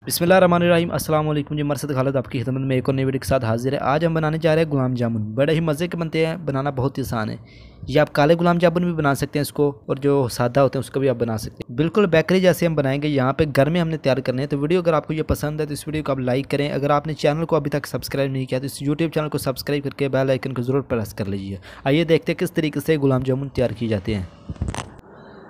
बिस्मिल्लाहिर्रहमानिर्रहीम अस्सलाम वालेकुम जी। मरसद खालिद आपकी खिदमत में एक और नई वीडियो के साथ हाजिर है। आज हम बनाने जा रहे हैं गुलाम जामुन। बड़े ही मज़े के बनते हैं, बनाना बहुत ही आसान है। ये आप काले गुलाम जामुन भी बना सकते हैं इसको, और जो सादा होते हैं उसको भी आप बना सकते हैं। बिल्कुल बेकरी जैसे हम बनाएंगे। यहाँ पे घर में हमने तैयार करने हैं। तो वीडियो अगर आपको ये पसंद है तो इस वीडियो को आप लाइक करें। अगर आपने चैनल को अभी तक सब्सक्राइब नहीं किया तो इस यूट्यूब चैनल को सब्सक्राइब करके बेल आइकन को ज़रूर प्रेस कर लीजिए। आइए देखते हैं किस तरीके से गुलाम जामुन तैयार किए जाते हैं।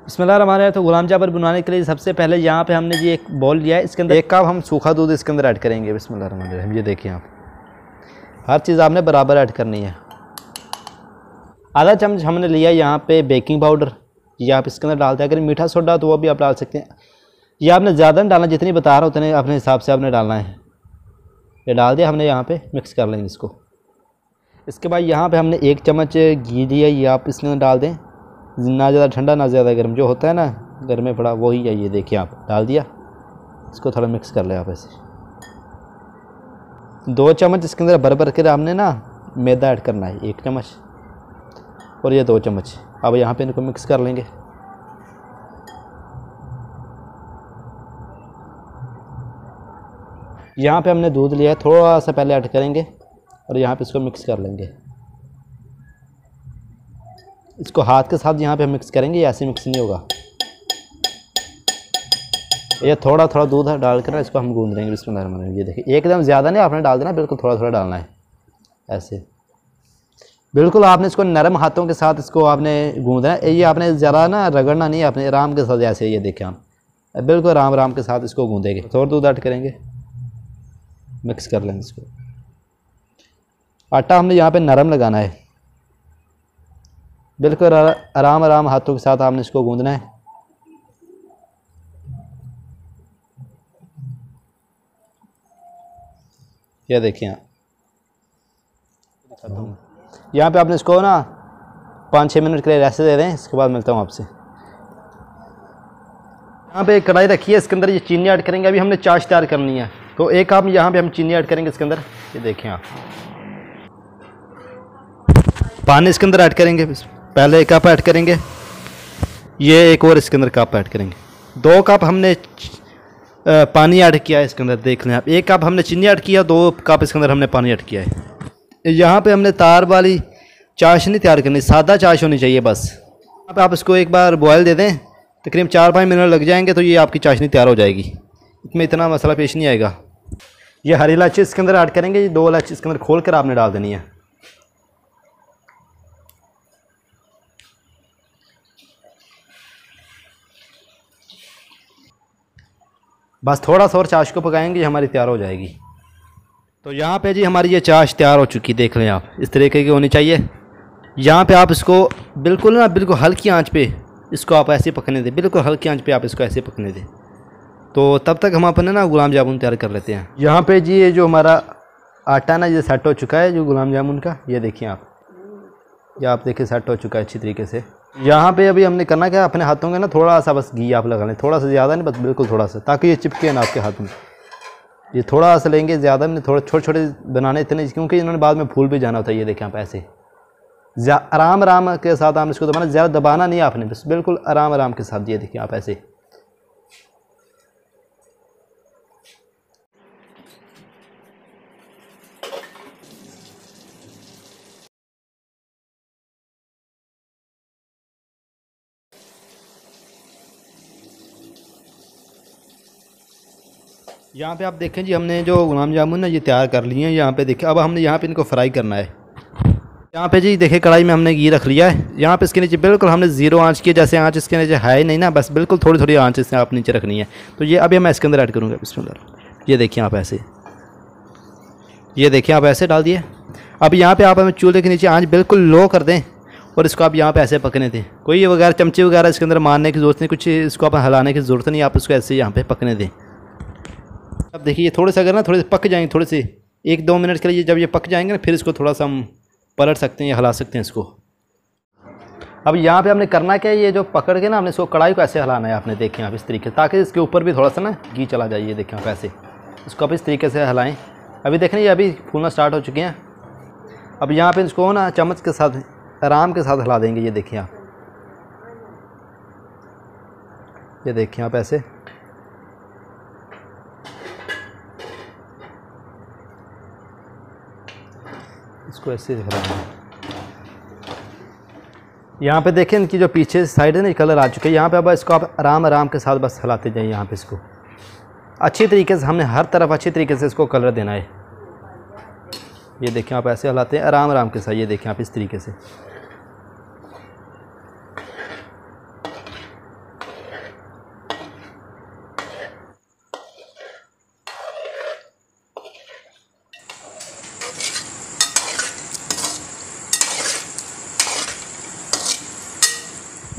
बिस्मिल्लाहिर्रहमानिर्रहीम। तो गुलाम जामुन बनाने के लिए सबसे पहले यहाँ पे हमने जी एक बॉल लिया है। इसके अंदर 1 कप हम सूखा दूध इसके अंदर ऐड करेंगे। बिस्मिल्लाहिर्रहमानिर्रहीम। ये देखिए आप, हर चीज़ आपने बराबर ऐड करनी है। आधा चम्मच हमने लिया यहाँ पे बेकिंग पाउडर, ये आप इसके अंदर डालते हैं। अगर मीठा सोडा तो वो भी आप डाल सकते हैं। ये आपने ज़्यादा नहीं डालना, जितनी बता रहा उतने अपने हिसाब से आपने डालना है। ये डाल दिया हमने, यहाँ पर मिक्स कर लेंगे इसको। इसके बाद यहाँ पर हमने 1 चम्मच घी लिया, ये आप इसके अंदर डाल दें। ना ज़्यादा ठंडा ना ज़्यादा गर्म, जो होता है ना घर में पड़ा वही है। ये देखिए आप डाल दिया, इसको थोड़ा मिक्स कर ले आप ऐसे। 2 चम्मच इसके अंदर भर के हमने ना मैदा ऐड करना है, 1 चम्मच और ये 2 चम्मच। अब यहाँ पे इनको मिक्स कर लेंगे। यहाँ पे हमने दूध लिया है, थोड़ा सा पहले ऐड करेंगे और यहाँ पे इसको मिक्स कर लेंगे। इसको हाथ के साथ यहाँ पे मिक्स करेंगे, ऐसे मिक्स नहीं होगा। ये थोड़ा थोड़ा दूध डालकर इसको हम गूंद लेंगे। बिस्मिल्लाहिर्रहमानिर्रहीम। ये देखिए, एकदम ज़्यादा नहीं आपने डाल देना, बिल्कुल थोड़ा थोड़ा डालना है ऐसे। बिल्कुल आपने इसको नरम हाथों के साथ इसको आपने गूंदना है। ये आपने ज़्यादा ना रगड़ना नहीं, आपने आराम के साथ ऐसे। ये देखें आप, बिल्कुल आराम आराम के साथ इसको गूंदेंगे। थोड़ा दूध ऐड करेंगे, मिक्स कर लेंगे इसको। आटा हमने यहाँ पर नरम लगाना है, बिल्कुल आराम आराम हाथों के साथ आपने इसको गूंदना है। ये देखिए आप, दिखाता हूँ। यहाँ पे आपने इसको ना 5-6 मिनट के लिए रेस्ट दे दें। इसके बाद मिलता हूँ आपसे। यहाँ पे एक कढ़ाई रखी है, इसके अंदर ये चीनी ऐड करेंगे। अभी हमने चाश तैयार करनी है, तो 1 कप यहाँ पे हम चीनी ऐड करेंगे इसके अंदर। ये देखें आप, पानी इसके अंदर ऐड करेंगे। पहले 1 कप ऐड करेंगे, ये एक और इसके अंदर कप ऐड करेंगे। 2 कप हमने पानी ऐड किया है इसके अंदर। देख लें आप, 1 कप हमने चीनी ऐड किया, 2 कप इसके अंदर हमने पानी ऐड किया है। यहाँ पे हमने तार वाली चाशनी तैयार करनी, सादा चाश होनी चाहिए बस। यहाँ पे आप इसको एक बार बॉयल दे दें, तकरीबन 4-5 मिनट लग जाएंगे तो ये आपकी चाशनी तैयार हो जाएगी। इसमें इतना मसला पेश नहीं आएगा। ये हरी इलायची इसके अंदर ऐड करेंगे। ये 2 इलायची इसके अंदर खोल कर आपने डाल देनी है। बस थोड़ा सा और चाश को पकाएंगे, हमारी तैयार हो जाएगी। तो यहाँ पे जी हमारी ये चाश तैयार हो चुकी, देख लें आप, इस तरीके की होनी चाहिए। यहाँ पे आप इसको बिल्कुल हल्की आंच पे इसको आप ऐसे पकने दें, बिल्कुल हल्की आंच पे आप इसको ऐसे पकने दें। तो तब तक हम अपने ना गुलाम जामुन तैयार कर लेते हैं। यहाँ पे जी ये जो हमारा आटा ना ये सेट हो चुका है, जो गुलाम जामुन का, ये देखिए आप, ये आप देखिए सेट हो चुका है अच्छी तरीके से। यहाँ पे अभी हमने करना क्या, अपने हाथों में ना थोड़ा सा बस घी आप लगा लें, थोड़ा सा, ज़्यादा नहीं, बस बिल्कुल थोड़ा सा, ताकि ये चिपके ना आपके हाथ में। ये थोड़ा सा लेंगे, ज़्यादा नहीं, थोड़ा छोटे छोटे बनाने इतने, क्योंकि इन्होंने बाद में फूल भी जाना होता है। ये देखें आप, ऐसे आराम आराम के साथ आपने इसको दबाना, ज़्यादा दबाना नहीं आपने, बस बिल्कुल आराम आराम के साथ। ये देखिए आप ऐसे। यहाँ पे आप देखें जी, हमने जो गुलाम जामुन ना ये तैयार कर लिए हैं। यहाँ पे देखें, अब हमने यहाँ पे इनको फ्राई करना है। यहाँ पे जी देखिए, कढ़ाई में हमने घी रख लिया है। यहाँ पे इसके नीचे बिल्कुल हमने 0 आंच की, जैसे आंच इसके नीचे है नहीं ना, बस बिल्कुल थोड़ी थोड़ी आंच इससे आप नीचे रखनी है। तो ये अभी मैं इसके अंदर ऐड करूँगा। बिस्मिल्लाह। ये देखिए आप ऐसे, ये देखिए आप ऐसे डाल दिए। अब यहाँ पर आप हमें चूल्हे के नीचे आँच बिल्कुल लो कर दें और इसको आप यहाँ पर ऐसे पकने दें। कोई ये वगैरह चमचे वगैरह इसके अंदर मारने की ज़रूरत नहीं, कुछ इसको आप हिलाने की ज़रूरत नहीं, आप इसको ऐसे यहाँ पर पकने दें। अब देखिए, ये थोड़े से अगर ना थोड़े से पक जाएंगे, थोड़े से 1-2 मिनट के लिए, जब ये पक जाएंगे ना, फिर इसको थोड़ा सा हम पलट सकते हैं या हिला सकते हैं इसको। अब यहाँ पे हमने करना क्या है, ये जो पकड़ के ना हमने इसको कढ़ाई को ऐसे हिलाना है। आपने देखें आप इस तरीके से, ताकि इसके ऊपर भी थोड़ा सा ना घी चला जाए। ये देखें आप ऐसे, इसको आप इस तरीके से हिलाएं। अभी देखें ये अभी फूलना स्टार्ट हो चुके हैं। अब यहाँ पे इसको ना चम्मच के साथ आराम के साथ हिला देंगे। ये देखिए आप, ये देखिए आप ऐसे। इसको ऐसे हिलाना है। यहाँ पे देखें इनकी जो पीछे साइड है ना कलर आ चुके हैं। यहाँ पे अब इसको आप आराम आराम के साथ बस हिलाते जाइए। यहाँ पे इसको अच्छी तरीके से हमने हर तरफ अच्छी तरीके से इसको कलर देना है। ये देखें आप ऐसे हिलाते हैं आराम आराम के साथ। ये देखें आप इस तरीके से।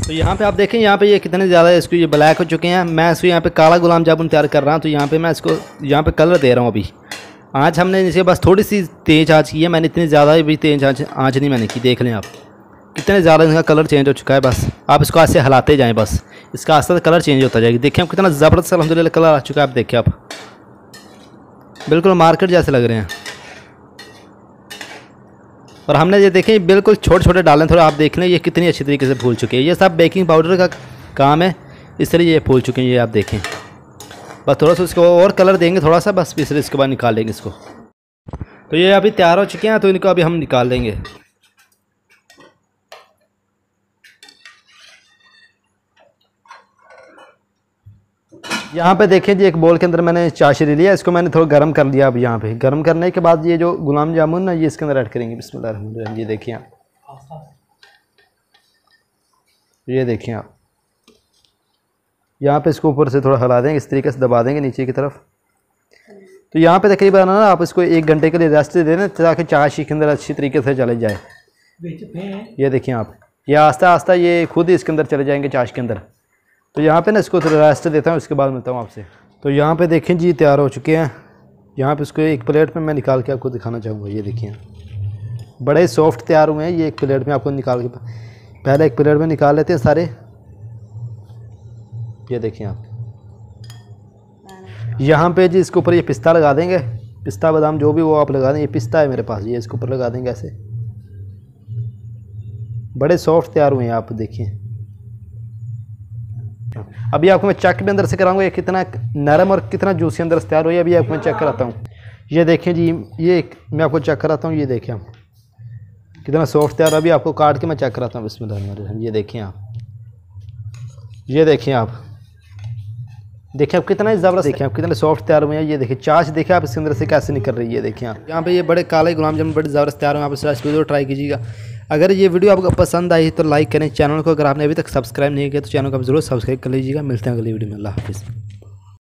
तो यहाँ पे आप देखें यहाँ पे ये कितने ज़्यादा इसको ये ब्लैक हो चुके हैं। मैं इसको यहाँ पे काला गुलाब जामुन तैयार कर रहा हूँ। तो यहाँ पे मैं इसको यहाँ पे कलर दे रहा हूँ। अभी आँच हमने इसे बस थोड़ी सी तेज़ आँच की है। मैंने इतनी ज़्यादा भी तेज़ आँच नहीं मैंने की। देख लें आप कितने ज़्यादा इनका कलर चेंज हो चुका है। बस आप इसको ऐसे हिलाते जाएँ, बस इसका आस्ते कलर चेंज होता जाएगा। देखिए आप कितना ज़बरदस्त अल्हम्दुलिल्लाह कलर आ चुका है। आप देखिए आप बिल्कुल मार्केट जैसे लग रहे हैं। और हमने ये देखें बिल्कुल छोटे छोटे डालें। थोड़ा आप देख लें ये कितनी अच्छी तरीके से फूल चुके हैं। ये सब बेकिंग पाउडर का काम है, इसलिए ये फूल चुके हैं। ये आप देखें बस थोड़ा सा इसको और कलर देंगे थोड़ा सा, बस फिर इसके बाद निकाल लेंगे इसको। तो ये अभी तैयार हो चुके हैं, तो इनको अभी हम निकाल लेंगे। यहाँ पे देखें जी एक बोल के अंदर मैंने चाशनी लिया, इसको मैंने थोड़ा गर्म कर लिया। अब यहाँ पे गर्म करने के बाद ये जो गुलाब जामुन ना ये इसके अंदर ऐड करेंगे। बिस्मिल्लाह। ये देखिए आप, ये देखिए आप यहाँ पे इसको ऊपर से थोड़ा हिला देंगे, इस तरीके से दबा देंगे नीचे की तरफ। तो यहाँ पे तकरीबन ना आप इसको 1 घंटे के लिए रेस्ट दे दें ताकि चाशनी के अंदर अच्छी तरीके से चले जाए। ये देखिए आप, ये आस्ता आस्ता ये खुद ही इसके अंदर चले जाएंगे चाशनी के अंदर। तो यहाँ पे ना इसको थोड़ा रेस्ट देता हूँ, उसके बाद मिलता हूँ आपसे। तो यहाँ पे देखें जी तैयार हो चुके हैं। यहाँ पे इसको एक प्लेट में मैं निकाल के आपको दिखाना चाहूँगा। ये देखिए बड़े सॉफ्ट तैयार हुए हैं। ये एक प्लेट में आपको निकाल के पहले एक प्लेट में निकाल लेते हैं सारे। ये देखिए आप, यहाँ पे जी इसके ऊपर ये पिस्ता लगा देंगे। पिस्ता बादाम जो भी वो आप लगा दें। ये पिस्ता है मेरे पास, ये इसके ऊपर लगा देंगे ऐसे। बड़े सॉफ्ट तैयार हुए हैं आप देखिए। अभी आपको मैं चेक भी अंदर से कराऊंगा ये कितना नरम और कितना जूसी अंदर से तैयार हुई है। अभी आपको मैं चेक कराता हूँ। ये देखें जी, ये मैं आपको चेक कराता हूँ। ये देखें आप कितना सॉफ्ट तैयार। अभी आपको काट के मैं चेक कराता हूँ। बिस्मिल्लाह। ये देखें आप, ये देखें आप, देखिए आप कितना ज़बरदस्त, देखिए आप कितने सॉफ्ट तैयार हुए हैं। ये देखिए चाश देखिए आप इसके अंदर से कैसे निकल रही है। देखिए आप यहाँ पे ये बड़े काले गुलाब जामुन बड़े ज़बरदस्त तैयार हुए। आप इस रेसिपी को ट्राई कीजिएगा। अगर ये वीडियो आपको पसंद आई तो लाइक करें। चैनल को अगर आपने अभी तक सब्सक्राइब नहीं किया तो चैनल को आप ज़रूर सब्सक्राइब कर लीजिएगा। मिलते हैं अगली वीडियो में। अल्लाह हाफिज़।